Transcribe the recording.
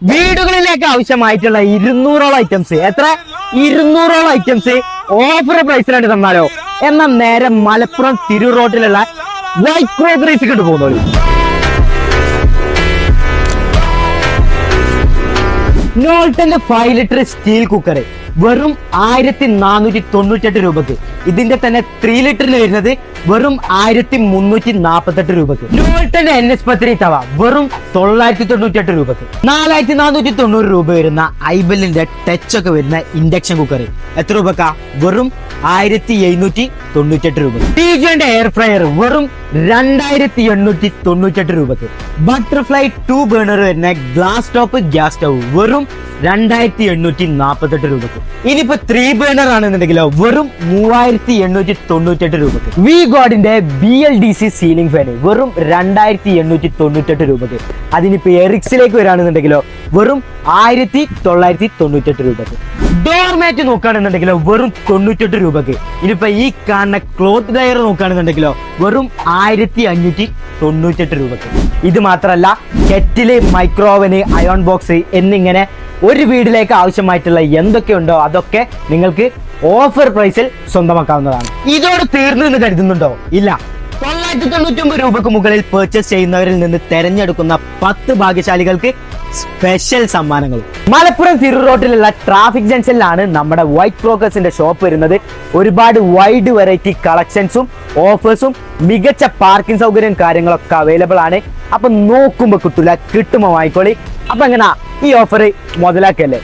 വീടുകളിലേക്ക് ആവശ്യമായിട്ടുള്ള 200ഓളം ഐറ്റംസ്, എത്ര 200ഓളം ഐറ്റംസ് ഓഫർ പ്രൈസിലായിട്ട് തന്നാലോ. എന്നാൽ നേരെ മലപ്പുറം തിരൂർ റോഡിലുള്ള വൈറ്റ് ക്രോക്കറീസ് കൊണ്ട് പോകുന്നത്. നോൾട്ടന്റെ 5 ലിറ്റർ സ്റ്റീൽ കുക്കർ വെറും 1498 രൂപക്ക്. ഇതിന്റെ തന്നെ 3 ലിറ്ററിന് വരുന്നത് വെറും 1348 രൂപക്ക്. നോൾട്ടന്റെ NS10 തവ വെറും 998 രൂപക്ക്. 4490 രൂപ വരുന്ന ഐബലിന്റെ ടച്ച് ഒക്കെ വരുന്ന ഇൻഡക്ഷൻ കുക്കർ എത്ര രൂപക്കാ? വെറും 1798 രൂപ. ടിജിന്റെ എയർ ഫ്രയർ വെറും 2898 രൂപക്ക്. ബട്ടർഫ്ലൈ 2 ബേണർ വരുന്ന ഗ്ലാസ് ടോപ്പ് ഗ്യാസ് സ്റ്റൗ വെറും 2848 രൂപക്ക്. ഇനിയിപ്പോ 3 ബേണർ ആണെന്നുണ്ടെങ്കിലോ വെറും 3898 രൂപക്ക്. വി ഗോഡിന്റെ BLDC സീലിംഗ് ഫാൻ വെറും 2898 രൂപക്ക്. അതിനിപ്പോ എറിക്സിലേക്ക് വരാണെന്നുണ്ടെങ്കിലോ വെറും 1998 രൂപക്ക്. ഡോർമാറ്റ് നോക്കുകയാണെന്നുണ്ടെങ്കിലോ വെറും 98 രൂപക്ക്. ഇനിയിപ്പോ ഈ കാണുന്ന ക്ലോത്ത് ഡ്രയർ നോക്കുകയാണെന്നുണ്ടെങ്കിലോ വെറും 1598 രൂപക്ക്. ഇത് മാത്രല്ല കെറ്റില്, മൈക്രോവന്, അയോൺ ബോക്സ് എന്നിങ്ങനെ ഒരു വീട്ടിലേക്ക് ആവശ്യമായിട്ടുള്ള എന്തൊക്കെയുണ്ടോ അതൊക്കെ നിങ്ങൾക്ക് ഓഫർ പ്രൈസിൽ സ്വന്തമാക്കാവുന്നതാണ്. ഇതോടെ തീർന്നു എന്ന് കരുതുന്നുണ്ടോ? ഇല്ല. 999 രൂപക്ക് മുകളിൽ പർച്ചേസ് ചെയ്യുന്നവരിൽ നിന്ന് തെരഞ്ഞെടുക്കുന്ന 10 ഭാഗ്യശാലികൾക്ക് സ്പെഷ്യൽ സമ്മാനങ്ങൾ. മലപ്പുറം തിരൂർ റോഡിലുള്ള ട്രാഫിക് ജംഗ്ഷനിലാണ് നമ്മുടെ വൈറ്റ് ക്രോക്കേഴ്സിന്റെ ഷോപ്പ് വരുന്നത്. ഒരുപാട് വൈഡ് വെറൈറ്റി കളക്ഷൻസും ഓഫേഴ്സും മികച്ച പാർക്കിംഗ് സൗകര്യം കാര്യങ്ങളൊക്കെ അവൈലബിൾ ആണ്. അപ്പൊ നോക്കുമ്പോ കിട്ടൂല, കിട്ടുമ്പോ വാങ്ങിക്കോളി. അപ്പൊ എങ്ങനാ ഈ ഓഫർ മുതലാക്കല്ലേ?